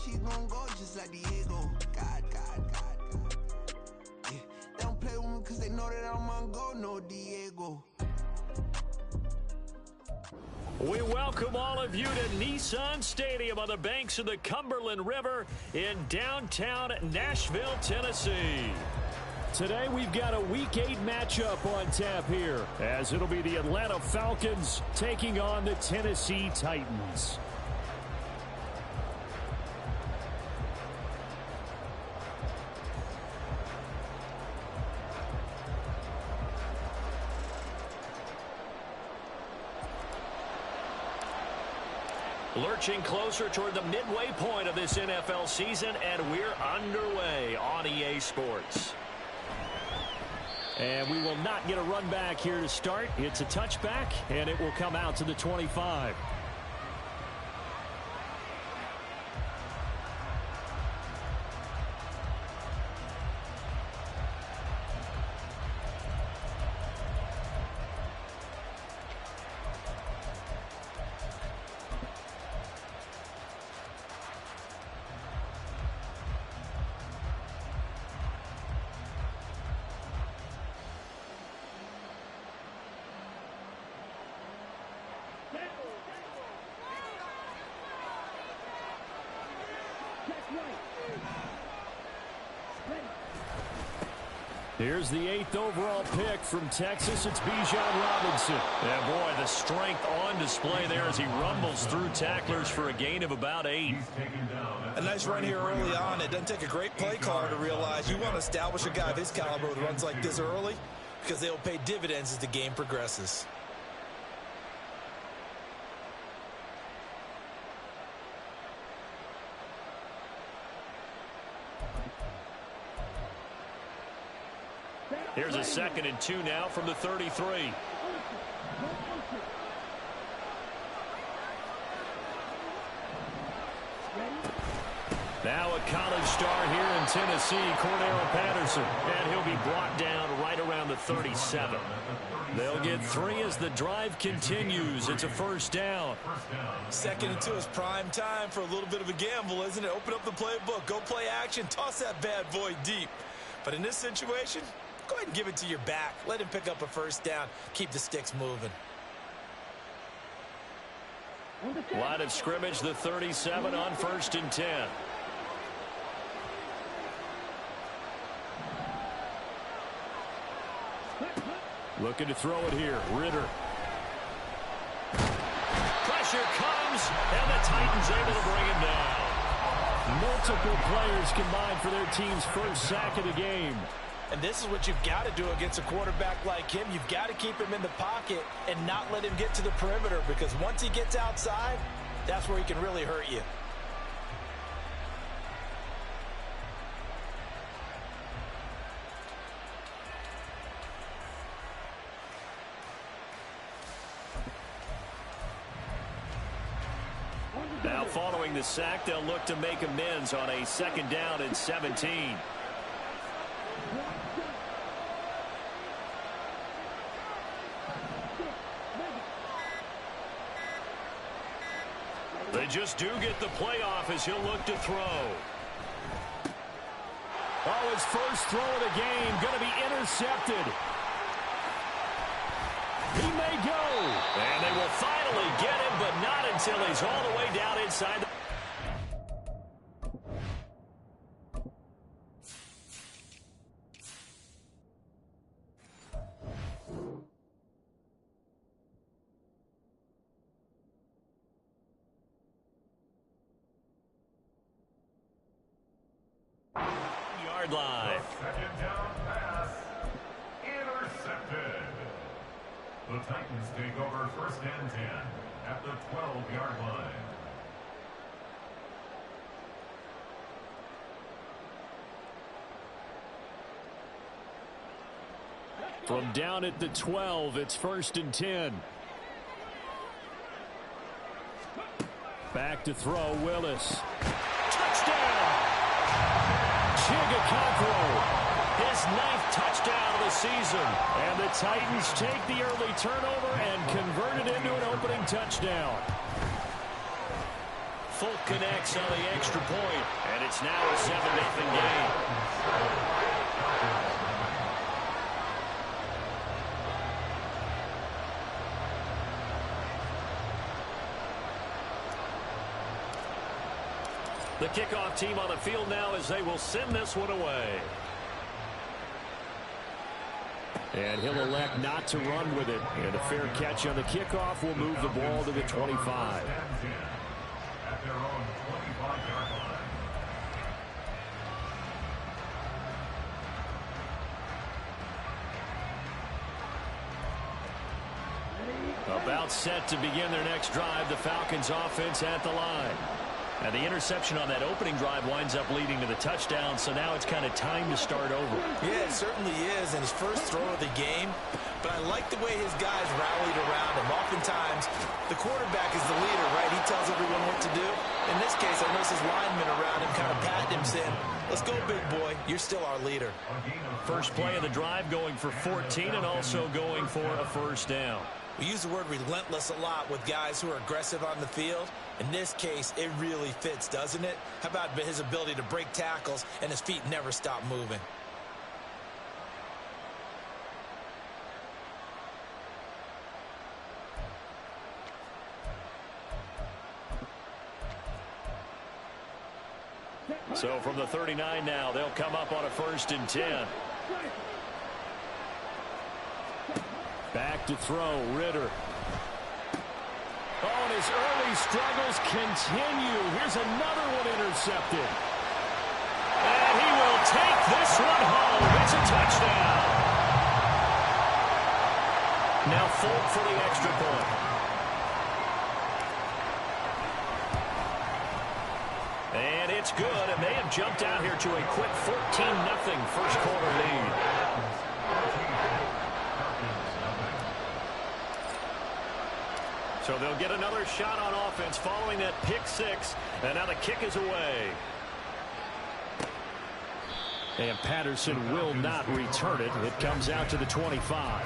she's gonna go just like Diego. God. Yeah, they don't play with me cause they know that I'm on go, no Diego. We welcome all of you to Nissan Stadium on the banks of the Cumberland River in downtown Nashville, Tennessee. Today we've got a Week 8 matchup on tap here, as it'll be the Atlanta Falcons taking on the Tennessee Titans. Lurching closer toward the midway point of this NFL season, and we're underway on EA Sports. And we will not get a run back here to start. It's a touchback, and it will come out to the 25. Here's the 8th overall pick from Texas. It's Bijan Robinson. Yeah, boy, the strength on display there as he rumbles through tacklers for a gain of about 8. A nice run here early on. It doesn't take a great play caller to realize you want to establish a guy of his caliber with runs like this early because they'll pay dividends as the game progresses. Here's a 2nd and 2 now from the 33. Now a college star here in Tennessee, Cordero Patterson, and he'll be brought down right around the 37. They'll get 3 as the drive continues. It's a first down. 2nd and 2 is prime time for a little bit of a gamble, isn't it? Open up the playbook, go play action, toss that bad boy deep. But in this situation, go ahead and give it to your back. Let him pick up a first down. Keep the sticks moving. Line of scrimmage, the 37 on 1st and 10. Looking to throw it here. Ritter. Pressure comes, and the Titans able to bring him down. Multiple players combined for their team's first sack of the game. And this is what you've got to do against a quarterback like him. You've got to keep him in the pocket and not let him get to the perimeter, because once he gets outside, that's where he can really hurt you. Now following the sack, they'll look to make amends on a 2nd down and 17. They just do get the playoff as he'll look to throw. Oh, his first throw of the game going to be intercepted. He may go. And they will finally get him, but not until he's all the way down inside the... yard line. 2nd down pass. Intercepted. The Titans take over 1st and 10 at the 12-yard line. From down at the 12, it's 1st and 10. Back to throw, Willis. Touchdown! Chigga his 9th touchdown of the season. And the Titans take the early turnover and convert it into an opening touchdown. Folk connects on the extra point, and it's now a 7-0 game. The kickoff team on the field now as they will send this one away. And he'll elect not to run with it. And a fair catch on the kickoff will move the ball to the 25. At their own 25-yard line. About set to begin their next drive, the Falcons offense at the line. And the interception on that opening drive winds up leading to the touchdown, so now it's kind of time to start over. Yeah, it certainly is, and his first throw of the game. But I like the way his guys rallied around him. Oftentimes, the quarterback is the leader, right? He tells everyone what to do. In this case, I notice his linemen around him kind of patting him, saying, let's go, big boy. You're still our leader. First play of the drive going for 14 and also going for a first down. We use the word relentless a lot with guys who are aggressive on the field. In this case, it really fits, doesn't it? How about his ability to break tackles and his feet never stop moving? So from the 39 now, they'll come up on a 1st and 10. Back to throw, Ritter. Oh, and his early struggles continue. Here's another one intercepted. And he will take this one home. It's a touchdown. Now Folk for the extra point. And it's good, and they have jumped out here to a quick 14-0 first quarter lead. So they'll get another shot on offense following that pick six, and now the kick is away. And Patterson will not return it. It comes out to the 25.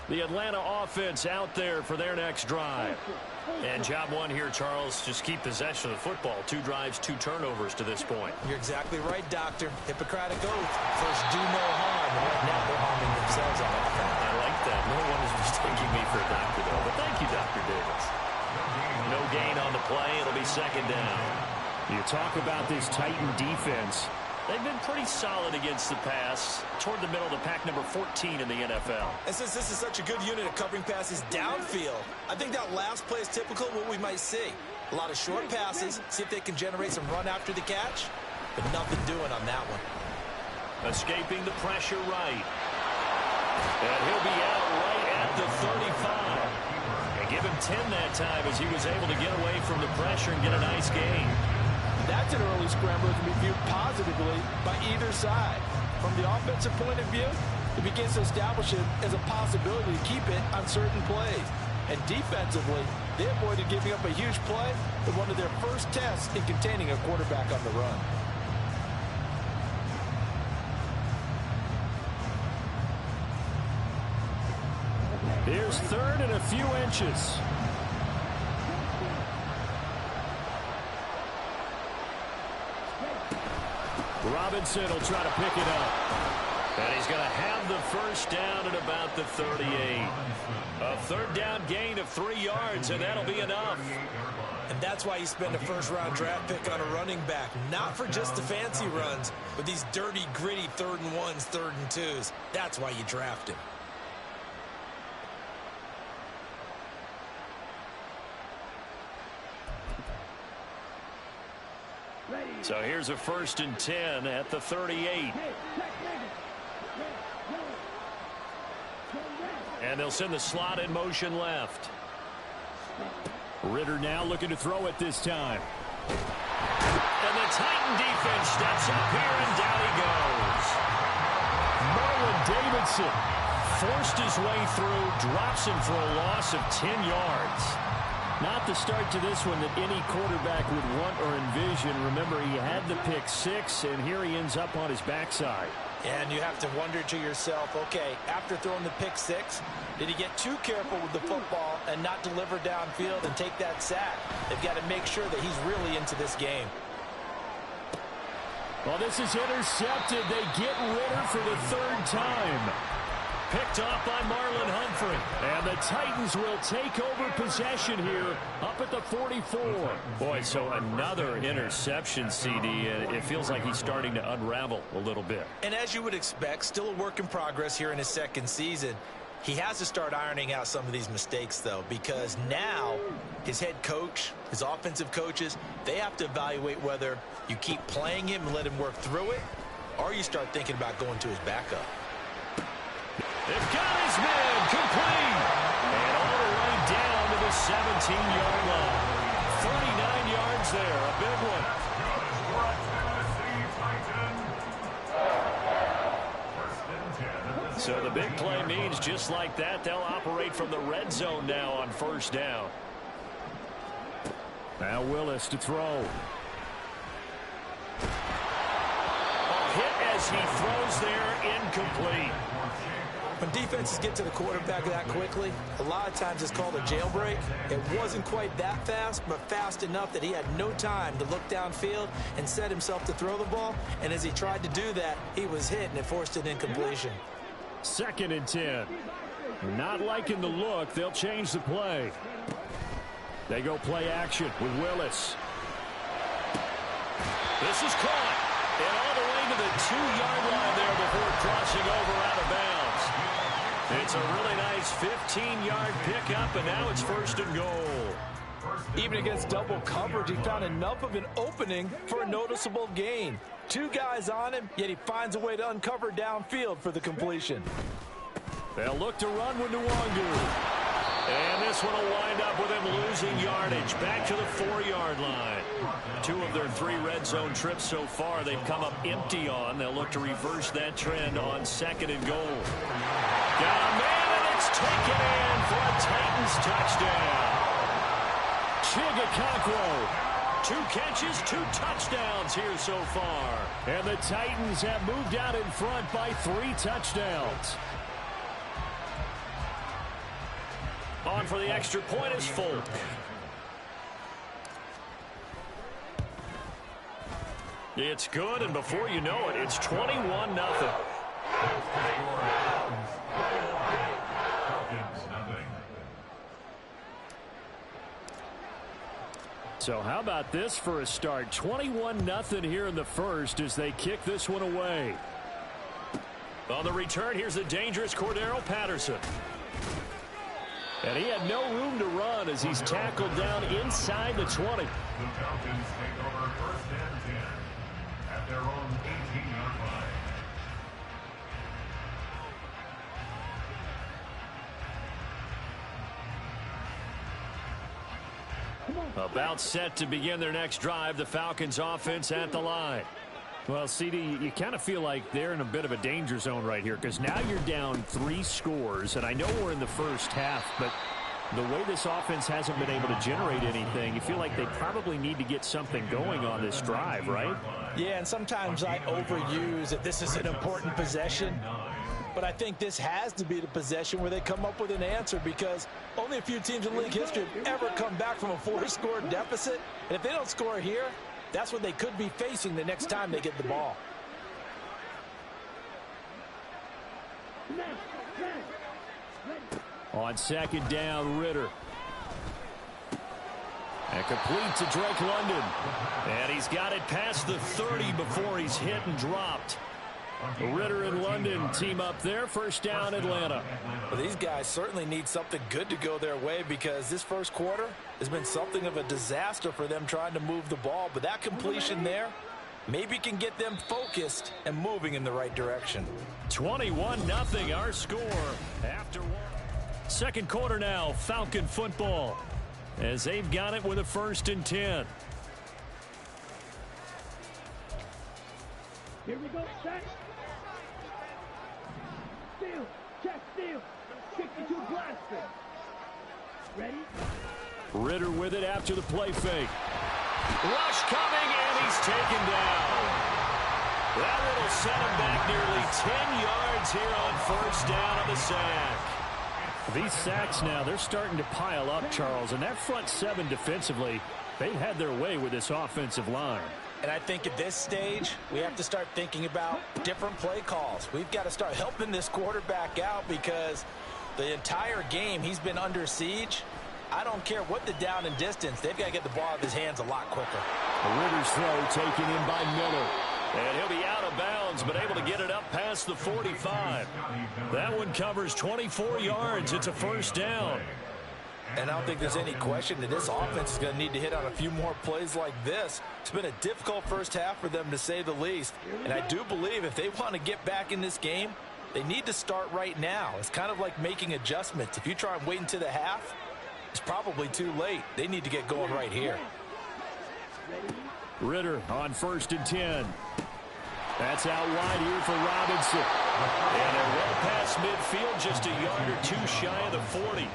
The Atlanta offense out there for their next drive. And job one here, Charles, just keep possession of the football. 2 drives, 2 turnovers to this point. You're exactly right, Doctor. Hippocratic oath. First, do no harm. And right now, they're harming themselves on that front. I like that. No one is mistaking me for a doctor, though. But thank you, Dr. Davis. No gain on the play. It'll be 2nd down. You talk about this Titan defense. They've been pretty solid against the pass, toward the middle of the pack, number 14 in the NFL. And since this is such a good unit at covering passes downfield, I think that last play is typical of what we might see. A lot of short passes, see if they can generate some run after the catch, but nothing doing on that one. Escaping the pressure right. And he'll be out right at the 35. And give him 10 that time as he was able to get away from the pressure and get a nice gain. That's an early scrambler to be viewed positively by either side. From the offensive point of view, it begins to establish it as a possibility to keep it on certain plays. And defensively, they avoided giving up a huge play in one of their first tests in containing a quarterback on the run. Here's 3rd and a few inches. Robinson will try to pick it up. And he's going to have the first down at about the 38. A 3rd down gain of 3 yards, and that'll be enough. And that's why you spend a first-round draft pick on a running back. Not for just the fancy runs, but these dirty, gritty 3rd and 1s, 3rd and 2s. That's why you draft him. So here's a 1st and 10 at the 38. And they'll send the slot in motion left. Ritter now looking to throw it this time. And the Titan defense steps up here, and down he goes. Marlon Davidson forced his way through, drops him for a loss of 10 yards. Not the start to this one that any quarterback would want or envision. Remember, he had the pick six, and here he ends up on his backside. And you have to wonder to yourself, okay, after throwing the pick six, did he get too careful with the football and not deliver downfield and take that sack? They've got to make sure that he's really into this game. Well, this is intercepted. They get Ritter for the third time. Picked off by Marlon Humphrey. And the Titans will take over possession here up at the 44. Boy, so another interception, CD. And it feels like he's starting to unravel a little bit. And as you would expect, still a work in progress here in his second season. He has to start ironing out some of these mistakes, though, because now his head coach, his offensive coaches, they have to evaluate whether you keep playing him and let him work through it, or you start thinking about going to his backup. They've got his man complete. And all the way down to the 17-yard line. 49 yards there, a big one. So the big play means just like that, they'll operate from the red zone now on first down. Now Willis to throw. A hit as he throws there, incomplete. When defenses get to the quarterback that quickly, a lot of times it's called a jailbreak. It wasn't quite that fast, but fast enough that he had no time to look downfield and set himself to throw the ball. And as he tried to do that, he was hit, and it forced an incompletion. 2nd and 10. Not liking the look. They'll change the play. They go play action with Willis. This is caught. And all the way to the 2-yard line there before crossing over out of bounds. It's a really nice 15-yard pickup, and now it's 1st and goal. Even against double coverage, he found enough of an opening for a noticeable gain. 2 guys on him, yet he finds a way to uncover downfield for the completion. They'll look to run with Nwangu. And this one will wind up with him losing yardage back to the 4-yard line. 2 of their 3 red zone trips so far they've come up empty on. They'll look to reverse that trend on 2nd and goal. Got a man, and it's taken in for a Titans touchdown. Chigakakwo. 2 catches, 2 touchdowns here so far. And the Titans have moved out in front by 3 touchdowns. On for the extra point is Folk. It's good, and before you know it, it's 21-0. So how about this for a start? 21-0 here in the first as they kick this one away. On the return, here's the dangerous Cordero Patterson. And he had no room to run as he's tackled down inside the 20. The Falcons take over 1st and 10 at their own 18-yard line. About set to begin their next drive, the Falcons offense at the line. Well, CD, you kind of feel like they're in a bit of a danger zone right here because now you're down 3 scores, and I know we're in the first half, but the way this offense hasn't been able to generate anything, you feel like they probably need to get something going on this drive, right? Yeah, and sometimes I overuse that this is an important possession, but I think this has to be the possession where they come up with an answer because only a few teams in league history have ever come back from a 4-score deficit, and if they don't score here, that's what they could be facing the next time they get the ball. On 2nd down, Ritter. And complete to Drake London. And he's got it past the 30 before he's hit and dropped. Ritter and London team up there. 1st down, Atlanta. Well, these guys certainly need something good to go their way because this first quarter has been something of a disaster for them trying to move the ball. But that completion there maybe can get them focused and moving in the right direction. 21-0 our score after one. 2nd quarter now, Falcon football as they've got it with a 1st and 10. Here we go, set. Steal, Ritter with it after the play fake. Rush coming, and he's taken down. That will set him back nearly 10 yards here on first down on the sack. These sacks now, they're starting to pile up, Charles. And that front seven defensively, they've had their way with this offensive line. And I think at this stage, we have to start thinking about different play calls. We've got to start helping this quarterback out because the entire game he's been under siege. I don't care what the down and distance. They've got to get the ball out of his hands a lot quicker. Ritter's throw taken in by Miller. And he'll be out of bounds, but able to get it up past the 45. That one covers 24 yards. It's a first down. And I don't think there's any question that this offense is going to need to hit on a few more plays like this. It's been a difficult first half for them, to say the least. And I do believe if they want to get back in this game, they need to start right now. It's kind of like making adjustments. If you try and wait until the half, it's probably too late. They need to get going right here. Ritter on 1st and 10. That's out wide here for Robinson. And they're well past midfield, just a yard or two shy of the 40.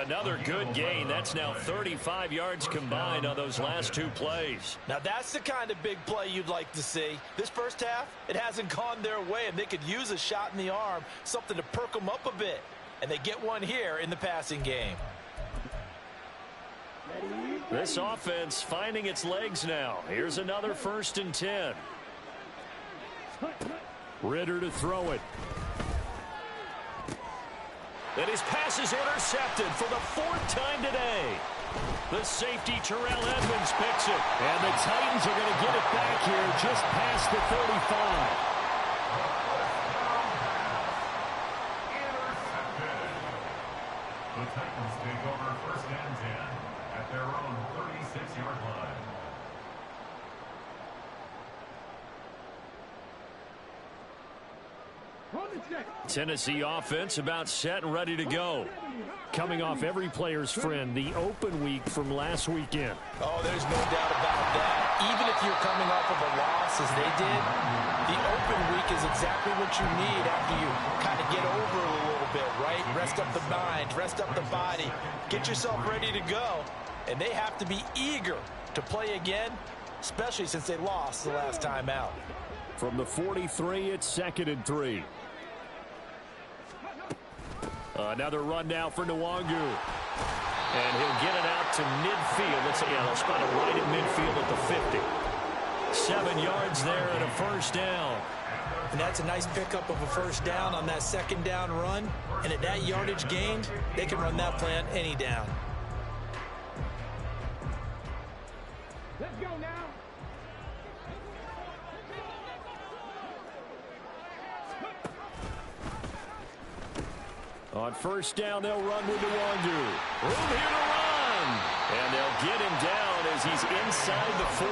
Another good gain. That's now 35 yards combined on those last two plays. Now that's the kind of big play you'd like to see. This first half, it hasn't gone their way, and they could use a shot in the arm, something to perk them up a bit. And they get one here in the passing game. This offense finding its legs now. Here's another 1st and 10. Ritter to throw it. And his pass is intercepted for the 4th time today. The safety, Terrell Edmonds, picks it. And the Titans are going to get it back here just past the 35. The Titans take over 1st and 10 at their own 36-yard line. Tennessee offense about set and ready to go. Coming off every player's friend, the open week from last weekend. Oh, there's no doubt about that. Even if you're coming off of a loss as they did, the open week is exactly what you need after you kind of get over it a little bit, right? Rest up the mind, rest up the body, get yourself ready to go. And they have to be eager to play again, especially since they lost the last time out. From the 43, it's 2nd and 3. Another run now for Nwangu. And he'll get it out to midfield. They'll spot it right at midfield at the 50. 7 yards there and a first down. And that's a nice pickup of a first down on that 2nd down run. And at that yardage gained, they can run that play on any down. Let's go now. On 1st down, they'll run with Nwangu. Room here to run. And they'll get him down as he's inside the 40.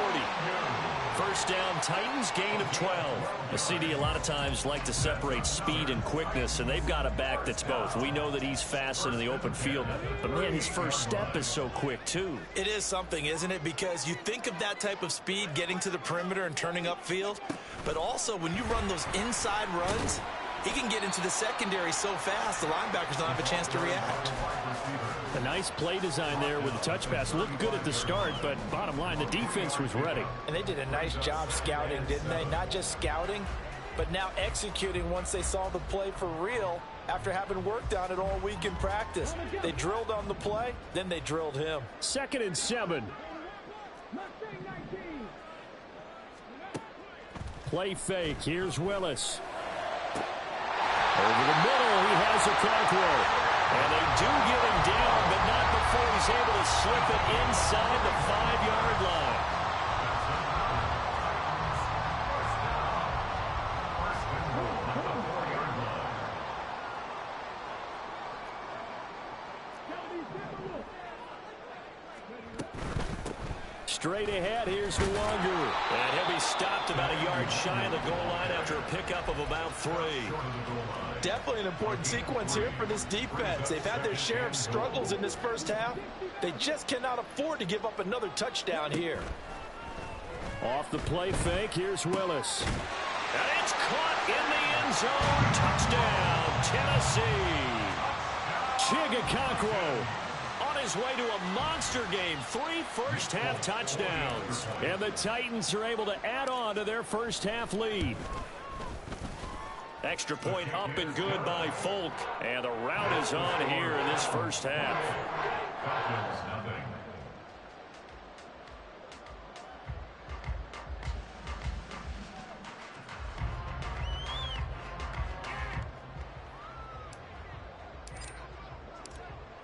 1st down, Titans, gain of 12. A CD a lot of times like to separate speed and quickness, and they've got a back that's both. We know that he's fast in the open field, but, man, his first step is so quick, too. It is something, isn't it? Because you think of that type of speed getting to the perimeter and turning upfield, but also when you run those inside runs, he can get into the secondary so fast the linebackers don't have a chance to react. A nice play design there with the touch pass. Looked good at the start, but bottom line, the defense was ready. And they did a nice job scouting, didn't they? Not just scouting, but now executing once they saw the play for real after having worked on it all week in practice. They drilled on the play, then they drilled him. 2nd and 7. Play fake. Here's Willis. Over the middle, he has a control. And they do get him down, but not before he's able to slip it inside the 5-yard line. Straight ahead, here's Nwangu. And he'll be stopped about a yard shy of the goal line after a pickup of about 3. Definitely an important sequence here for this defense. They've had their share of struggles in this first half. They just cannot afford to give up another touchdown here. Off the play fake, here's Willis. And it's caught in the end zone. Touchdown, Tennessee. Chigakonkwo on his way to a monster game. 3 first-half touchdowns. And the Titans are able to add on to their first-half lead. Extra point up and good by Folk. And the rout is on here in this first half. Falcons, nothing.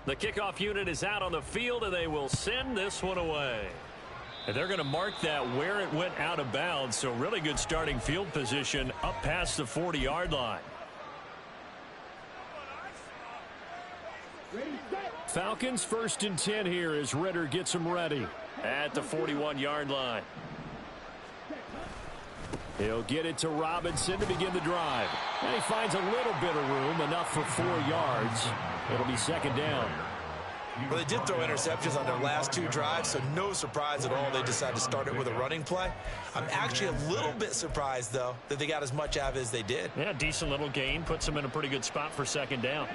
The kickoff unit is out on the field, and they will send this one away. And they're going to mark that where it went out of bounds, so really good starting field position up past the 40-yard line. Falcons 1st and 10 here as Ritter gets them ready at the 41-yard line. He'll get it to Robinson to begin the drive. And he finds a little bit of room, enough for 4 yards. It'll be second down. Well, they did throw interceptions on their last 2 drives, so no surprise at all they decided to start it with a running play. I'm actually a little bit surprised, though, that they got as much out of it as they did. Yeah, decent little gain. Puts them in a pretty good spot for second down.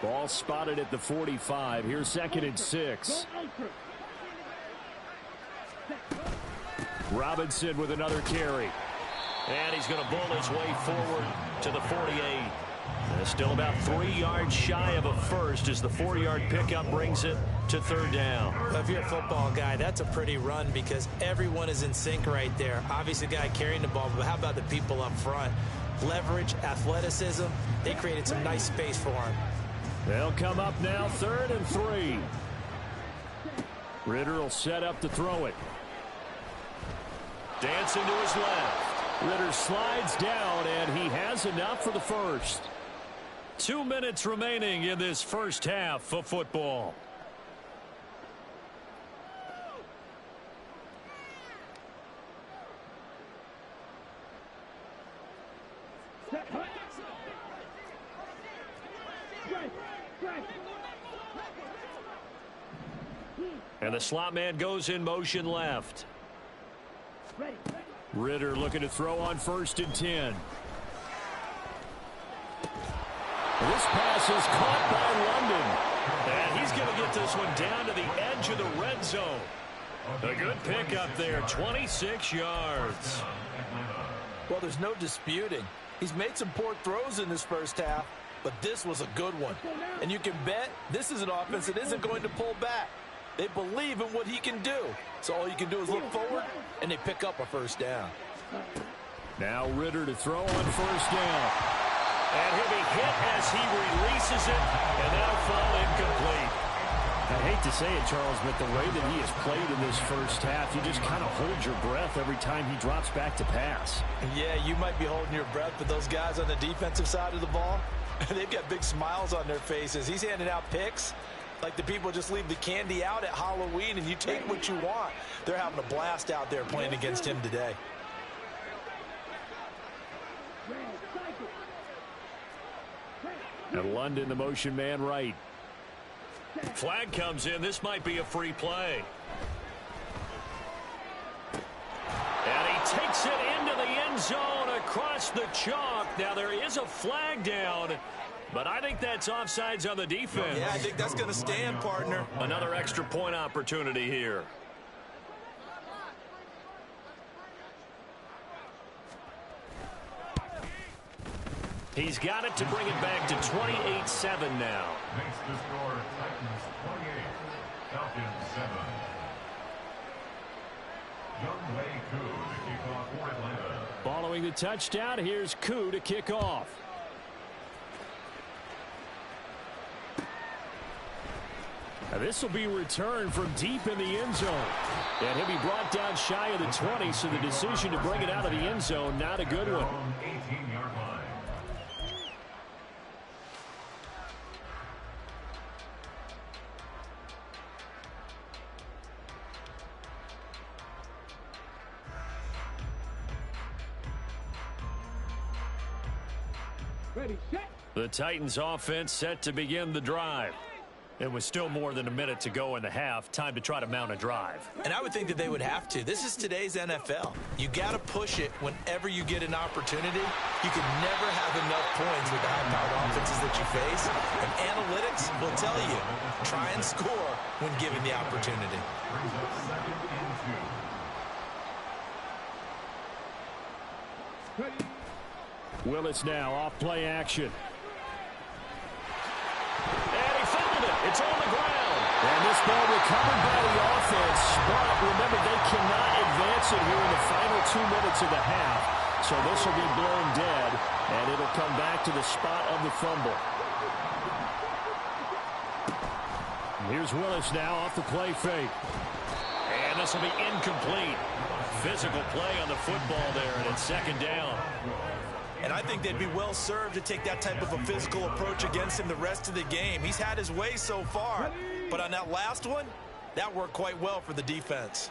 Ball spotted at the 45. Here's 2nd and 6. Robinson with another carry. And he's going to bull his way forward to the 48. Still about 3 yards shy of a first as the 4-yard pickup brings it to third down. Well, if you're a football guy, that's a pretty run because everyone is in sync right there. Obviously, the guy carrying the ball, but how about the people up front? Leverage, athleticism, they created some nice space for him. They'll come up now, 3rd and 3. Ritter will set up to throw it. Dancing to his left. Ritter slides down, and he has enough for the first. 2 minutes remaining in this first half of football. And the slot man goes in motion left. Ritter looking to throw on 1st and 10. This pass is caught by London. And he's going to get this one down to the edge of the red zone. A good pickup there, 26 yards. Well, there's no disputing. He's made some poor throws in this first half, but this was a good one. And you can bet this is an offense that isn't going to pull back. They believe in what he can do. So all you can do is look forward, and they pick up a first down. Now Ritter to throw on 1st down. And he'll be hit as he releases it, and that'll fall incomplete. I hate to say it, Charles, but the way that he has played in this first half, you just kind of hold your breath every time he drops back to pass. Yeah, you might be holding your breath, but those guys on the defensive side of the ball, they've got big smiles on their faces. He's handing out picks like the people just leave the candy out at Halloween and you take what you want. They're having a blast out there playing against him today. And London, the motion man right. Flag comes in. This might be a free play. And he takes it into the end zone across the chalk. Now there is a flag down, but I think that's offsides on the defense. Yeah, I think that's going to stand, partner. Another extra point opportunity here. He's got it to bring it back to 28-7 now. Makes the score Titans 28, Falcons 7. Young Wei Koo to kick off for Atlanta. Following the touchdown, here's Koo to kick off. Now this will be returned from deep in the end zone. And he'll be brought down shy of the 20, so the decision to bring it out of the end zone, not a good one. 18-yard line. Ready, set. The Titans offense set to begin the drive. It was still more than a minute to go in the half. Time to try to mount a drive. And I would think that they would have to. This is today's NFL. You got to push it whenever you get an opportunity. You can never have enough points with the high-powered offenses that you face. And analytics will tell you, try and score when given the opportunity. Willis now off play action. And he fumbled it. It's on the ground. And this ball recovered by the offense. But remember, they cannot advance it here in the final 2 minutes of the half. So this will be blown dead, and it'll come back to the spot of the fumble. Here's Willis now off the play fake. And this will be incomplete. Physical play on the football there, and it's second down. And I think they'd be well served to take that type of a physical approach against him the rest of the game. He's had his way so far, but on that last one, that worked quite well for the defense.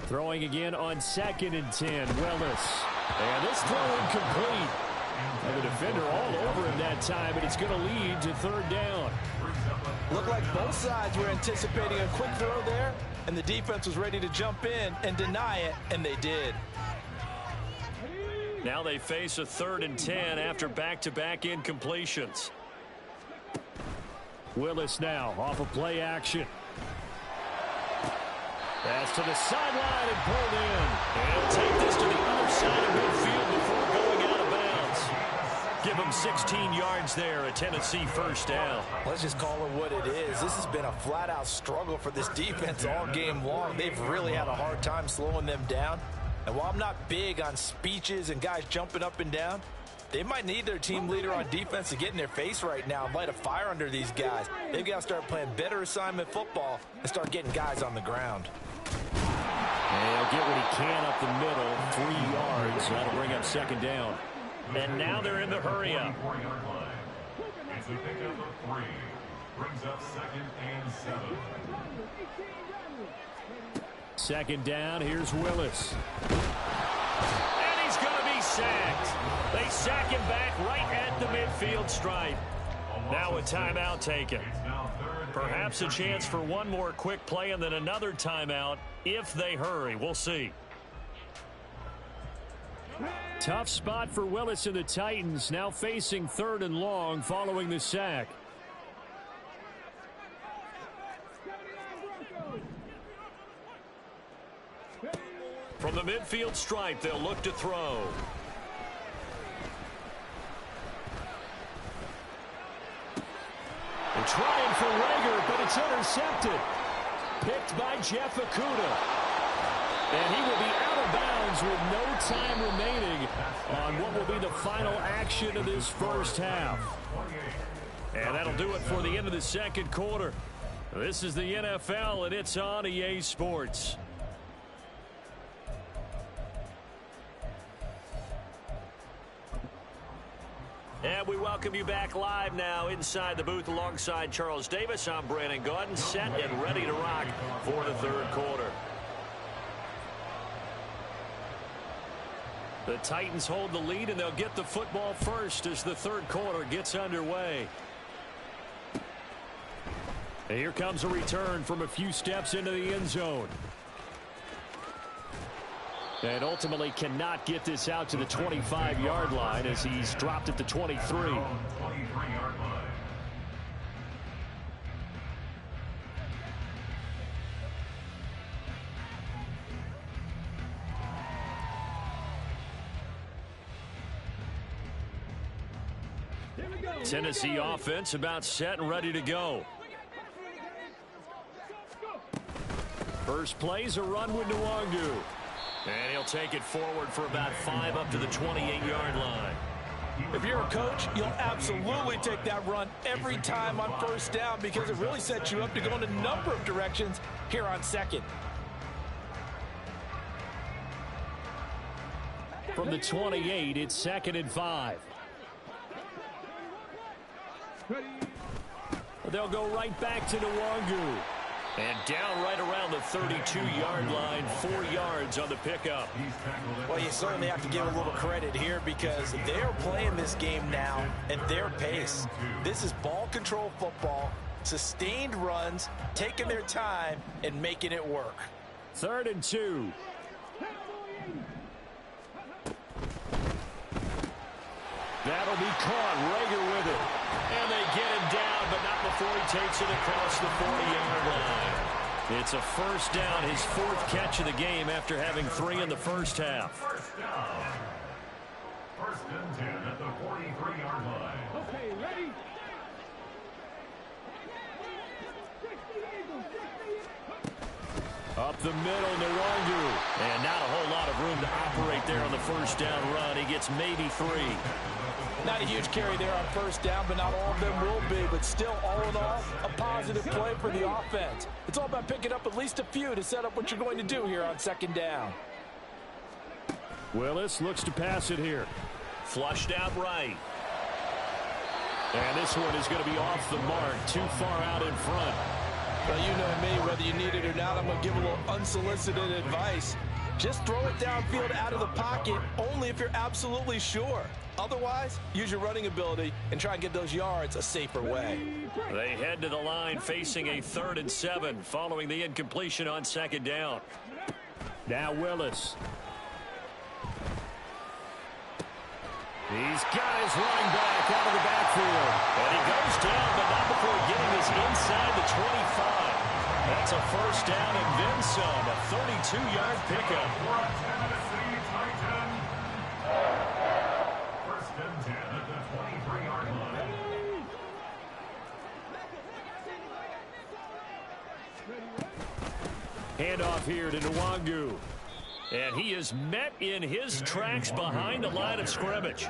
Throwing again on 2nd and 10, Willis. And this throw incomplete. And the defender all over him that time, but it's going to lead to 3rd down. Looked like both sides were anticipating a quick throw there, and the defense was ready to jump in and deny it, and they did. Now they face a 3rd and 10 after back-to-back incompletions. Willis now off of play action. Pass to the sideline and pulled in. And he'll take this to the other side of midfield before going out of bounds. Give him 16 yards there, a Tennessee first down. Let's just call it what it is. This has been a flat-out struggle for this defense all game long. They've really had a hard time slowing them down. And while I'm not big on speeches and guys jumping up and down, they might need their team leader on defense to get in their face right now and light a fire under these guys. They've got to start playing better assignment football and start getting guys on the ground. And he'll get what he can up the middle, 3 yards. That'll bring up 2nd down. And now they're in the hurry-up. It's a pickup of 3. Brings up 2nd and 7. 2nd down, here's Willis. And he's going to be sacked. They sack him back right at the midfield stripe. Now a timeout taken. Perhaps a chance for one more quick play and then another timeout if they hurry. We'll see. Tough spot for Willis and the Titans, now facing 3rd and long following the sack. From the midfield stripe, they'll look to throw. They're trying for Rager, but it's intercepted. Picked by Jeff Okudah. And he will be out of bounds with no time remaining on what will be the final action of this first half. And that'll do it for the end of the 2nd quarter. This is the NFL, and it's on EA Sports. And we welcome you back live now inside the booth alongside Charles Davis. I'm Brandon Gaudin, set and ready to rock for the 3rd quarter. The Titans hold the lead, and they'll get the football first as the 3rd quarter gets underway. And here comes a return from a few steps into the end zone. And ultimately cannot get this out to the 25-yard line as he's dropped at the 23. 23-yard line. Tennessee offense about set and ready to go. First play's a run with Nwangu. And he'll take it forward for about 5 up to the 28-yard line. If you're a coach, you'll absolutely take that run every time on first down because it really sets you up to go in a number of directions here on 2nd. From the 28, it's 2nd and 5. They'll go right back to Nwangu. And down right around the 32-yard line, 4 yards on the pickup. Well, you certainly have to give a little credit here because they're playing this game now at their pace. This is ball control football, sustained runs, taking their time, and making it work. 3rd and 2. That'll be caught. Rager with it. And they get him down, but not before he takes it across the 40-yard line. It's a first down, his 4th catch of the game after having 3 in the first half. First down. 1st and 10 at the 43-yard line. Okay, ready? Up the middle, Nwangu. And not a whole lot of room to operate there on the first down run. He gets maybe 3. Not a huge carry there on first down, but not all of them will be. But still, all in all, a positive play for the offense. It's all about picking up at least a few to set up what you're going to do here on 2nd down. Willis looks to pass it here. Flushed out right. And this one is going to be off the mark, too far out in front. Well, you know me, whether you need it or not, I'm going to give a little unsolicited advice. Just throw it downfield out of the pocket, only if you're absolutely sure. Otherwise, use your running ability and try and get those yards a safer way. They head to the line facing a 3rd and 7 following the incompletion on 2nd down. Now Willis. He's got his running back out of the backfield. And he goes down, but not before getting this inside the 25. That's a first down and then some. A 32-yard pickup. First and 10 at the 23-yard line. Handoff here to Nwangu. And he is met in his tracks behind the line of scrimmage.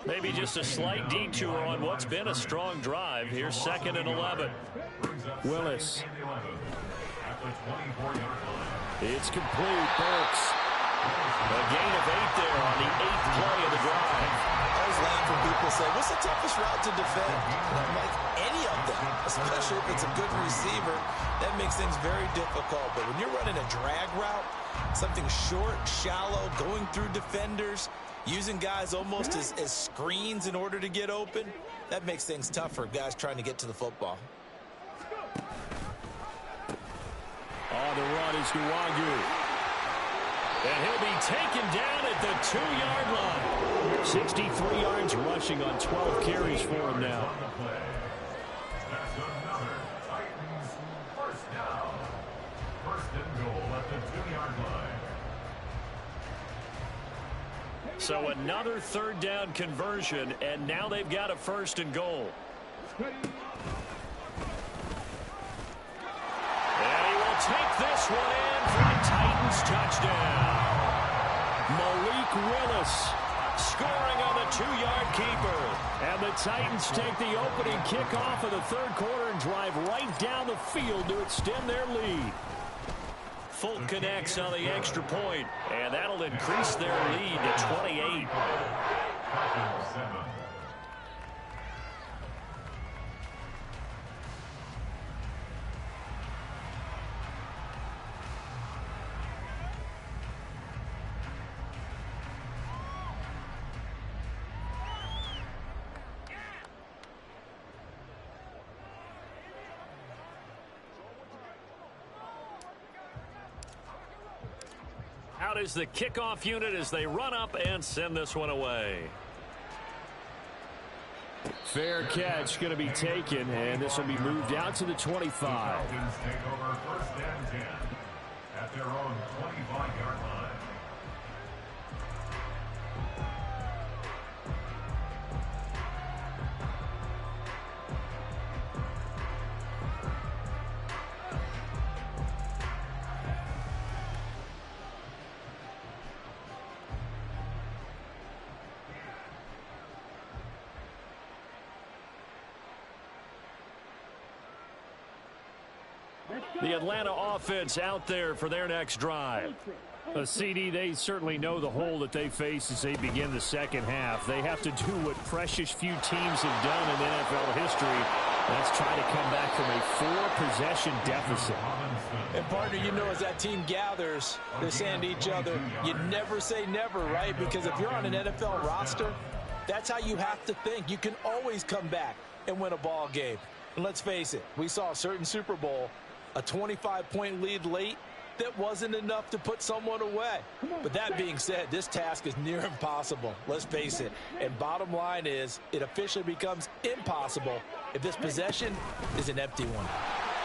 Maybe just a slight detour on what's been a strong drive. Here's 2nd and 11. Willis. At the 24-yard line. It's complete. Burks. A gain of 8 there on the 8th play of the drive. I was laughing when people say, what's the toughest route to defend? And I'm like, any of them, especially if it's a good receiver. That makes things very difficult. But when you're running a drag route, something short, shallow, going through defenders, using guys almost as screens in order to get open, that makes things tough for guys trying to get to the football. On the run is Nwangu. And he'll be taken down at the 2-yard line. 63 yards rushing on 12 carries for him now. That's another Titans first down. 1st and goal at the 2-yard line. So another 3rd down conversion, and now they've got a 1st and goal. And he will take this one in for a Titans touchdown. Malik Willis Scoring on the 2-yard keeper. And the Titans take the opening kickoff of the 3rd quarter and drive right down the field to extend their lead. Fulton connects on the extra point, and that'll increase their lead to 28. Out is the kickoff unit as they run up and send this one away. Fair catch going to be taken, and this will be moved out to the 25. Falcons take over 1st and 10 at their own 25-yard line. The Atlanta offense out there for their next drive. A CD, they certainly know the hole that they face as they begin the second half. They have to do what precious few teams have done in NFL history Let's try to come back from a 4-possession deficit. And partner, you know, as that team gathers, they're saying to each other, you never say never, right? Because if you're on an NFL roster, that's how you have to think. You can always come back and win a ball game. And let's face it, we saw a certain Super Bowl, a 25-point lead late, that wasn't enough to put someone away. But that being said, this task is near impossible. Let's face it. And bottom line is, it officially becomes impossible if this possession is an empty one.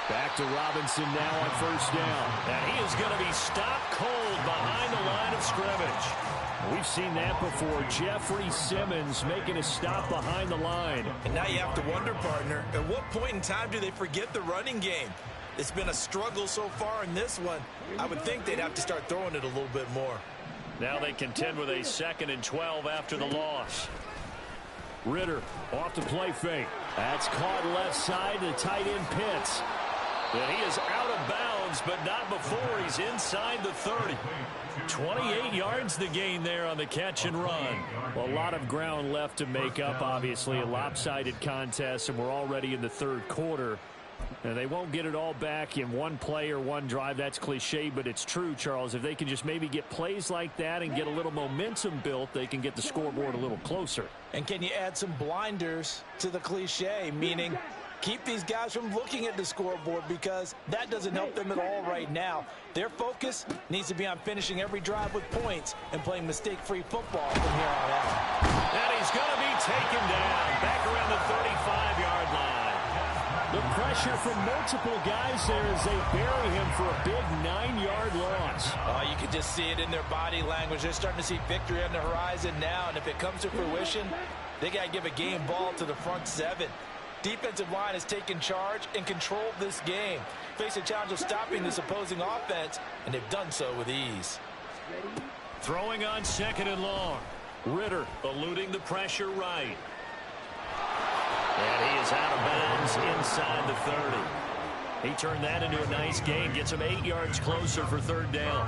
Back to Robinson now on first down. And he is going to be stopped cold behind the line of scrimmage. We've seen that before. Jeffrey Simmons making a stop behind the line. And now you have to wonder, partner, at what point in time do they forget the running game? It's been a struggle so far in this one. I would think they'd have to start throwing it a little bit more. Now they contend with a 2nd and 12 after the loss. Ritter off the play fake. That's caught left side. The tight end Pitts. And he is out of bounds, but not before he's inside the 30. 28 yards the gain there on the catch and run. Well, a lot of ground left to make up, obviously. A lopsided contest, and we're already in the third quarter. And they won't get it all back in one play or one drive. That's cliche, but it's true, Charles. If they can just maybe get plays like that and get a little momentum built, they can get the scoreboard a little closer. And can you add some blinders to the cliche, meaning keep these guys from looking at the scoreboard, because that doesn't help them at all right now. Their focus needs to be on finishing every drive with points and playing mistake-free football from here on out. And he's going to be taken down back around the 35-yard line. The pressure from multiple guys there as they bury him for a big 9-yard loss. You can just see it in their body language. They're starting to see victory on the horizon now, and if it comes to fruition, they got to give a game ball to the front 7. Defensive line has taken charge and controlled this game. Face a challenge of stopping this opposing offense, and they've done so with ease. Throwing on 2nd and long. Ritter eluding the pressure right. And he is out of bounds inside the 30. He turned that into a nice gain. Gets him 8 yards closer for 3rd down.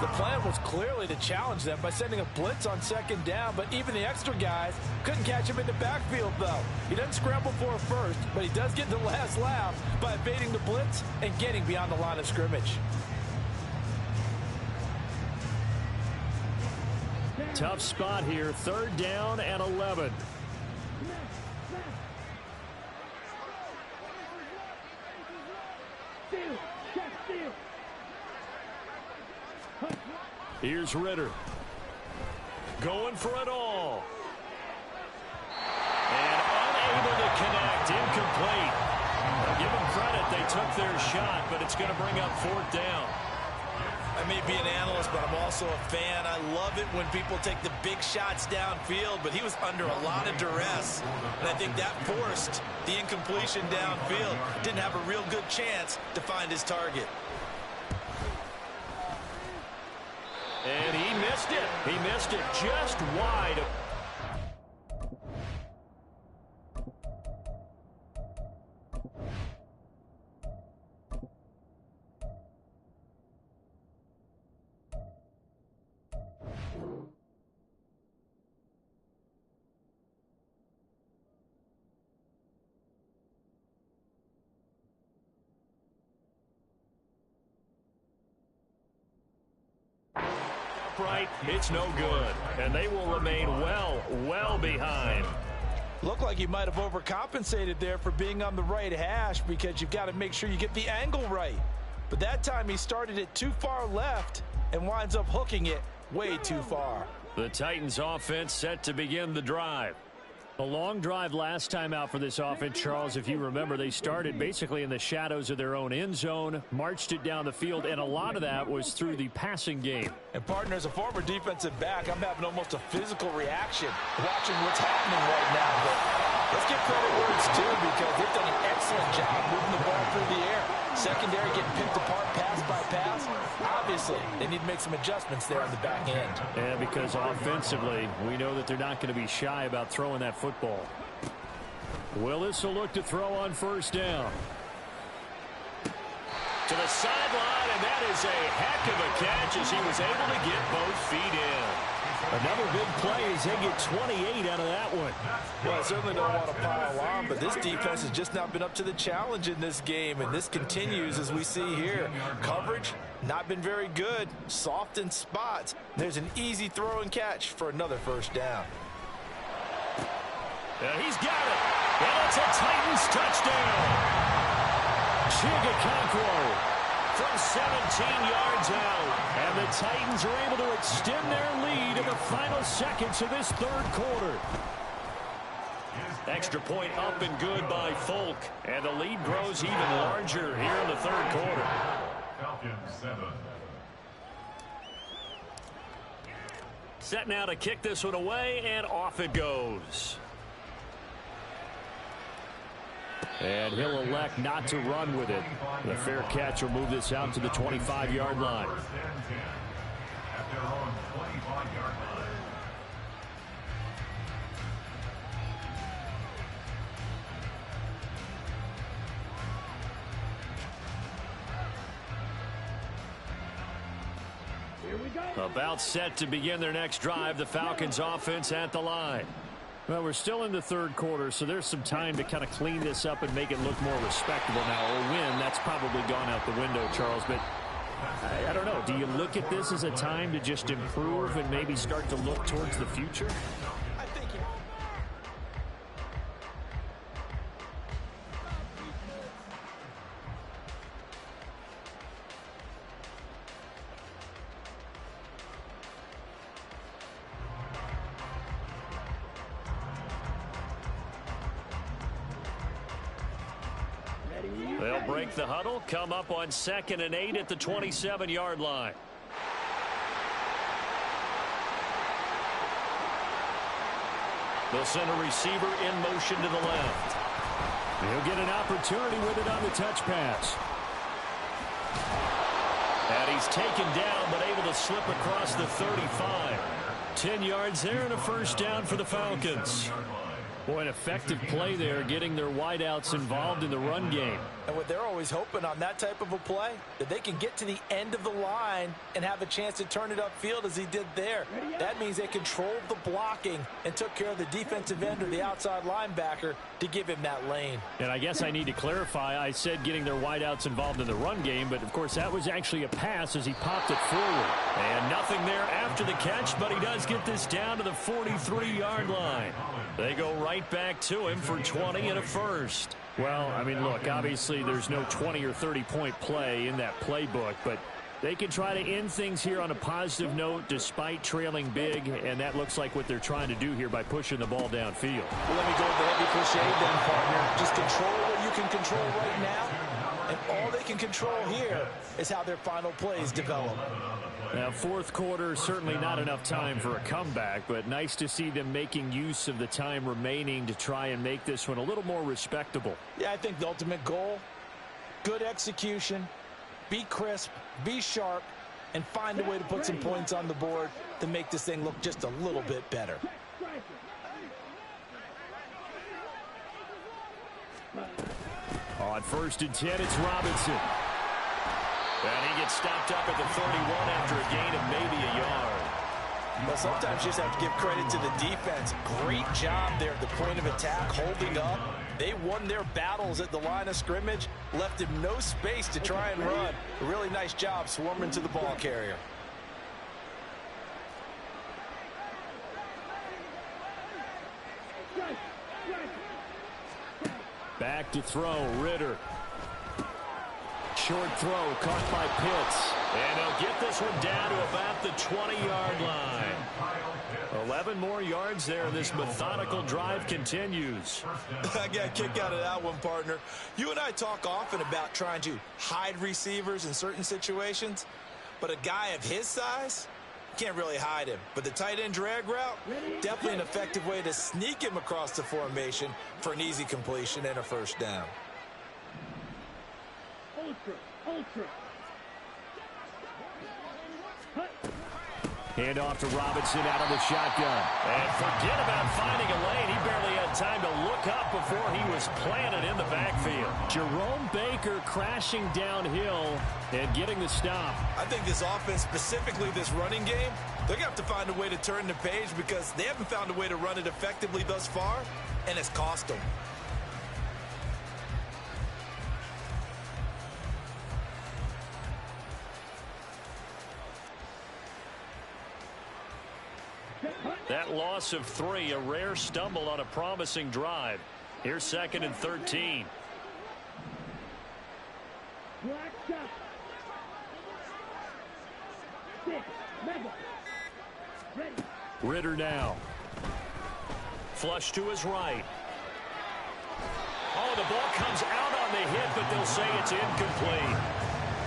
The plan was clearly to challenge them by sending a blitz on 2nd down, but even the extra guys couldn't catch him in the backfield, though. He doesn't scramble for a first, but he does get the last laugh by evading the blitz and getting beyond the line of scrimmage. Tough spot here. 3rd down and 11. Here's Ritter. Going for it all. And unable to connect. Incomplete. I'll give them credit. They took their shot, but it's going to bring up 4th down. I may be an analyst, but I'm also a fan. I love it when people take the big shots downfield, but he was under a lot of duress. And I think that forced the incompletion downfield. Didn't have a real good chance to find his target. And he missed it. He missed it just wide. Right, it's no good, and they will remain well behind. Looked like he might have overcompensated there for being on the right hash, because you've got to make sure you get the angle right. But that time he started it too far left and winds up hooking it way too far. The Titans offense set to begin the drive. A long drive last time out for this offense, Charles. If you remember, they started basically in the shadows of their own end zone, marched it down the field, and a lot of that was through the passing game. And partner, as a former defensive back, I'm having almost a physical reaction watching what's happening right now. But let's give credit where it's due, because they've done an excellent job moving the ball through the air. Secondary getting picked apart pass by pass. Obviously, they need to make some adjustments there on the back end. And because offensively, we know that they're not going to be shy about throwing that football. Willis will look to throw on 1st down. To the sideline, and that is a heck of a catch as he was able to get both feet in. Another big play as they get 28 out of that one. Well, I certainly don't want to pile on, but this defense has just not been up to the challenge in this game, and this continues as we see here. Coverage, not been very good, soft in spots. There's an easy throw and catch for another first down. He's got it, and it's a Titans touchdown. Chigakonkwo from 17 yards out. And the Titans are able to extend their lead in the final seconds of this third quarter. Extra point up and good by Folk. And the lead grows even larger here in the third quarter. Falcons 7. Set now to kick this one away, and off it goes. And he'll elect not to run with it. The fair catch will move this out to the 25-yard line. First and 10 at their own 25-yard line. About set to begin their next drive. The Falcons offense at the line. Well, we're still in the third quarter, so there's some time to kind of clean this up and make it look more respectable. Now, a win, that's probably gone out the window, Charles, but I don't know. Do you look at this as a time to just improve and maybe start to look towards the future? I think They'll break the huddle, come up on 2nd and 8 at the 27-yard line. They'll send a receiver in motion to the left. He'll get an opportunity with it on the touch pass. And he's taken down, but able to slip across the 35. 10 yards there and a first down for the Falcons. Boy, an effective play there, getting their wideouts involved in the run game. And what they're always hoping on that type of a play, that they can get to the end of the line and have a chance to turn it upfield as he did there. That means they controlled the blocking and took care of the defensive end or the outside linebacker to give him that lane. And I guess I need to clarify, I said getting their wideouts involved in the run game, but of course that was actually a pass as he popped it forward. And nothing there after the catch, but he does get this down to the 43-yard line. They go right back to him for 20 and a first. Well, I mean, look, obviously there's no 20 or 30-point play in that playbook, but they can try to end things here on a positive note despite trailing big, and that looks like what they're trying to do here by pushing the ball downfield. Well, let me go with the heavy cliche then, partner. Just control what you can control right now, and all they can control here is how their final plays develop. Now, fourth quarter, certainly not enough time for a comeback, but nice to see them making use of the time remaining to try and make this one a little more respectable. Yeah, I think the ultimate goal, good execution, be crisp, be sharp, and find a way to put some points on the board to make this thing look just a little bit better. On 1st and 10, it's Robinson. And he gets stopped up at the 31 after a gain of maybe a yard. Well, sometimes you just have to give credit to the defense. Great job there at the point of attack, holding up. They won their battles at the line of scrimmage, left him no space to try and run. A really nice job swarming to the ball carrier. Back to throw, Ritter. Short throw caught by Pitts. And he'll get this one down to about the 20-yard line. 11 more yards there. This methodical drive continues. I got a kick out of that one, partner. You and I talk often about trying to hide receivers in certain situations, but a guy of his size, can't really hide him. But the tight end drag route, definitely an effective way to sneak him across the formation for an easy completion and a first down. Hand off to Robinson out of the shotgun. And forget about finding a lane. He barely had time to look up before he was planted in the backfield. Jerome Baker crashing downhill and getting the stop. I think this offense, specifically this running game, they're going to have to find a way to turn the page because they haven't found a way to run it effectively thus far, and it's cost them. That loss of 3, a rare stumble on a promising drive. Here's 2nd and 13. Ritter now. Flush to his right. Oh, the ball comes out on the hit, but they'll say it's incomplete.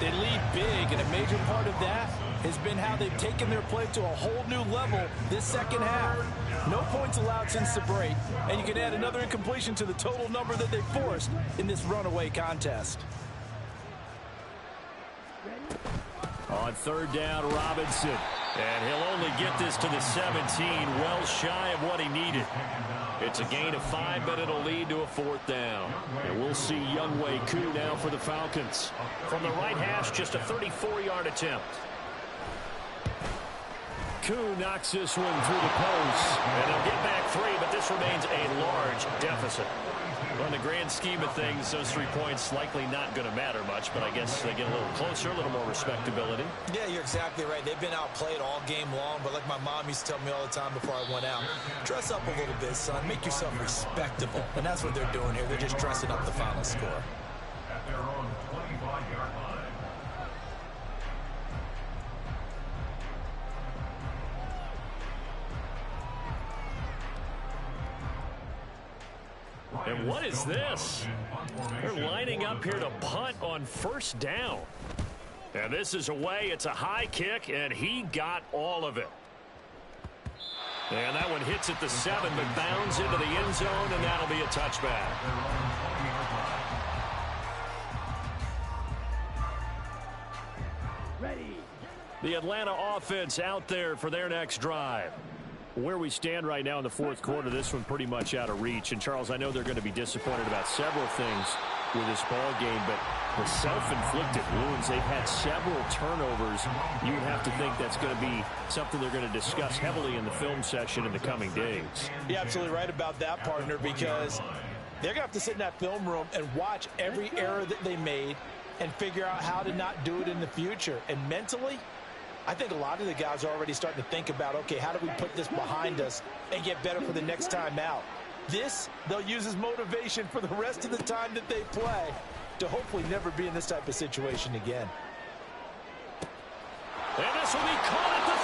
They lead big, and a major part of that has been how they've taken their play to a whole new level this second half. No points allowed since the break, and you can add another incompletion to the total number that they forced in this runaway contest. On 3rd down, Robinson. And he'll only get this to the 17, well shy of what he needed. It's a gain of 5, but it'll lead to a 4th down. And we'll see Younghoe Koo now for the Falcons. From the right hash, just a 34-yard attempt. Koo knocks this one through the post. And they'll get back 3, but this remains a large deficit. Well, in the grand scheme of things, those 3 points likely not going to matter much, but I guess they get a little closer, a little more respectability. Yeah, you're exactly right. They've been outplayed all game long, but like my mom used to tell me all the time before I went out, dress up a little bit, son. Make yourself respectable. And that's what they're doing here. They're just dressing up the final score. At their own 25-yard line. And what is this? They're lining up here to punt on 1st down. And this is away. It's a high kick, and he got all of it. And that one hits at the 7, but bounds into the end zone, and that'll be a touchback. The Atlanta offense out there for their next drive. Where we stand right now in the 4th quarter, this one pretty much out of reach. And, Charles, I know they're going to be disappointed about several things with this ball game, but the self-inflicted wounds, they've had several turnovers. You would have to think that's going to be something they're going to discuss heavily in the film session in the coming days. You're absolutely right about that, partner, because they're going to have to sit in that film room and watch every error that they made and figure out how to not do it in the future. And mentally, I think a lot of the guys are already starting to think about, okay, how do we put this behind us and get better for the next time out? This, they'll use as motivation for the rest of the time that they play to hopefully never be in this type of situation again. And this will be caught at the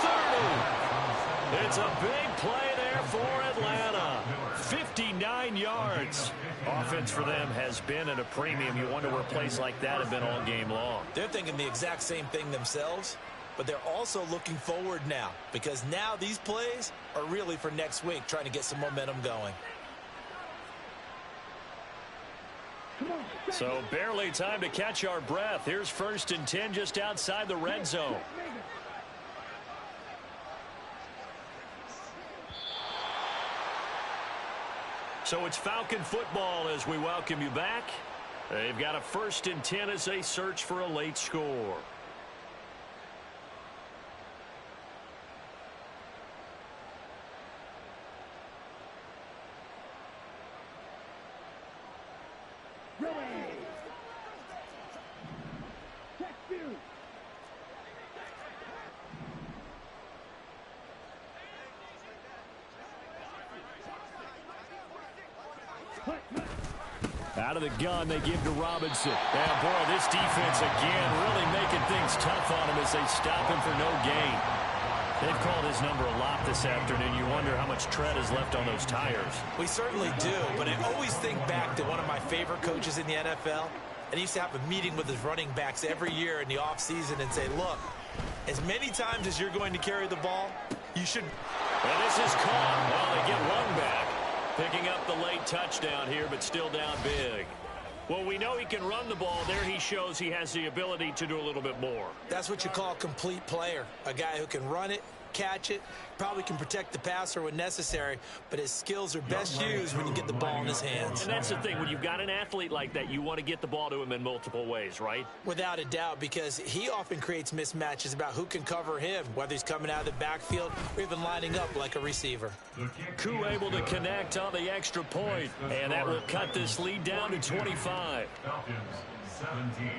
30. It's a big play there for Atlanta. 59 yards. Offense for them has been at a premium. You wonder where plays like that have been all game long. They're thinking the exact same thing themselves, but they're also looking forward now because now these plays are really for next week, trying to get some momentum going. So barely time to catch our breath. Here's 1st and 10 just outside the red zone. So it's Falcon football as we welcome you back. They've got a 1st and 10 as they search for a late score. Out of the gun, they give to Robinson. Yeah, boy, this defense again really making things tough on him as they stop him for no gain. They've called his number a lot this afternoon. You wonder how much tread is left on those tires. We certainly do, but I always think back to one of my favorite coaches in the NFL, and he used to have a meeting with his running backs every year in the offseason and say, look, as many times as you're going to carry the ball, you should. And this is caught. Well, they get one back. Picking up the late touchdown here, but still down big. Well, we know he can run the ball. There he shows he has the ability to do a little bit more. That's what you call a complete player, a guy who can run it, catch it, probably can protect the passer when necessary, but his skills are best used when you get the ball in his hands. And that's the thing. When you've got an athlete like that, you want to get the ball to him in multiple ways, right? Without a doubt, because he often creates mismatches about who can cover him, whether he's coming out of the backfield or even lining up like a receiver. Koo able to connect on the extra point, and that will cut this lead down to 25. Falcons 17.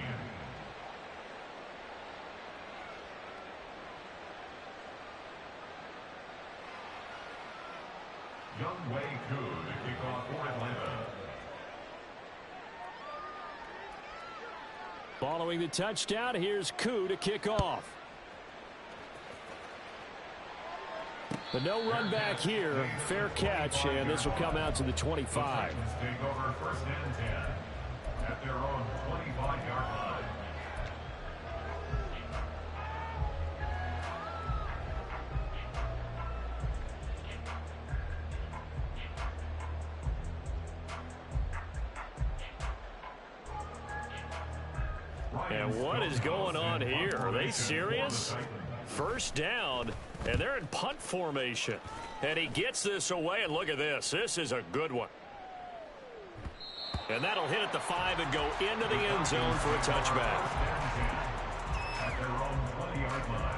Young Wei Koo to kick off for Atlanta. Following the touchdown, here's Koo to kick off. But no run back here. Fair catch, and this will come out to the 25. Take over first and 10 at their own 25-yard line. And what is going on here? Are they serious? First down, and they're in punt formation. And he gets this away, and look at this. This is a good one. And that'll hit at the 5 and go into the end zone for a touchback. At their own 20-yard line.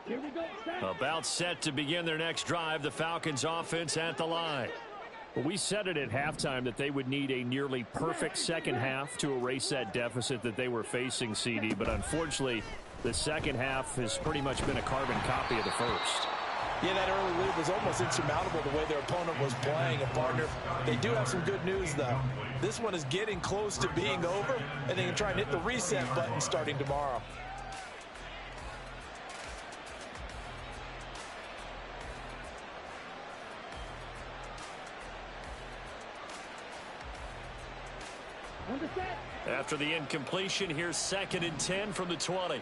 Here we go. About set to begin their next drive, the Falcons offense at the line. Well, we said it at halftime that they would need a nearly perfect second half to erase that deficit that they were facing, CD. But unfortunately, the second half has pretty much been a carbon copy of the first. Yeah, that early lead was almost insurmountable the way their opponent was playing. And, partner, they do have some good news, though. This one is getting close to being over, and they can try and hit the reset button starting tomorrow. After the incompletion, here's 2nd and 10 from the 20.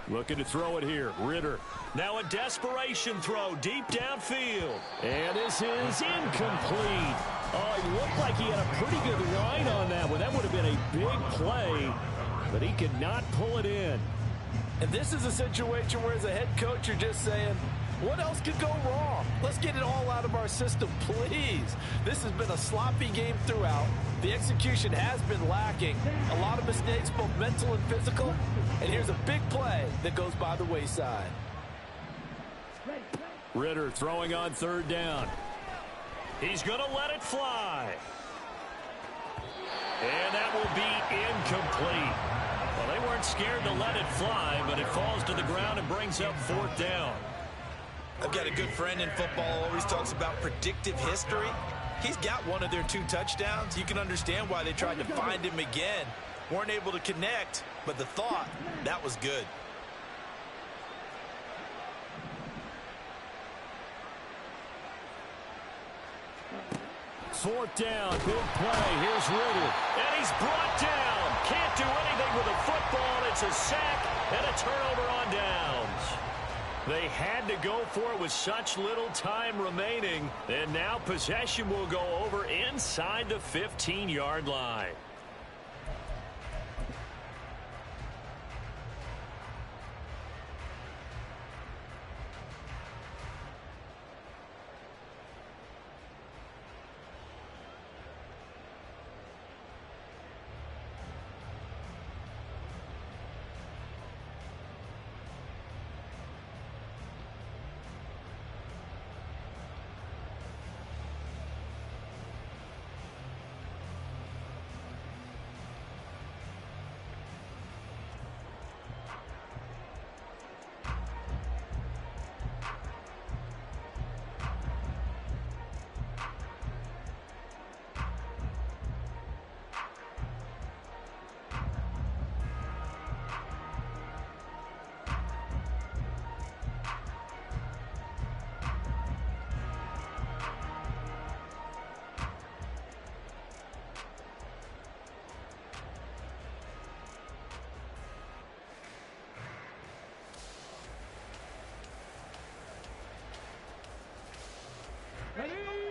Looking to throw it here. Ritter. Now a desperation throw deep downfield. And this is incomplete. Oh, he looked like he had a pretty good line on that one. That would have been a big play, but he could not pull it in. And this is a situation where as a head coach you're just saying, what else could go wrong? Let's get it all out of our system, please. This has been a sloppy game throughout. The execution has been lacking. A lot of mistakes, both mental and physical. And here's a big play that goes by the wayside. Ritter throwing on 3rd down. He's going to let it fly. And that will be incomplete. Well, they weren't scared to let it fly, but it falls to the ground and brings up 4th down. I've got a good friend in football, always talks about predictive history. He's got one of their 2 touchdowns. You can understand why they tried to find him again. Weren't able to connect, but the thought, that was good. Fourth down, big play. Here's Ritter. And he's brought down. Can't do anything with the football. It's a sack and a turnover on downs. They had to go for it with such little time remaining. And now possession will go over inside the 15-yard line.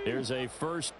Here's a first.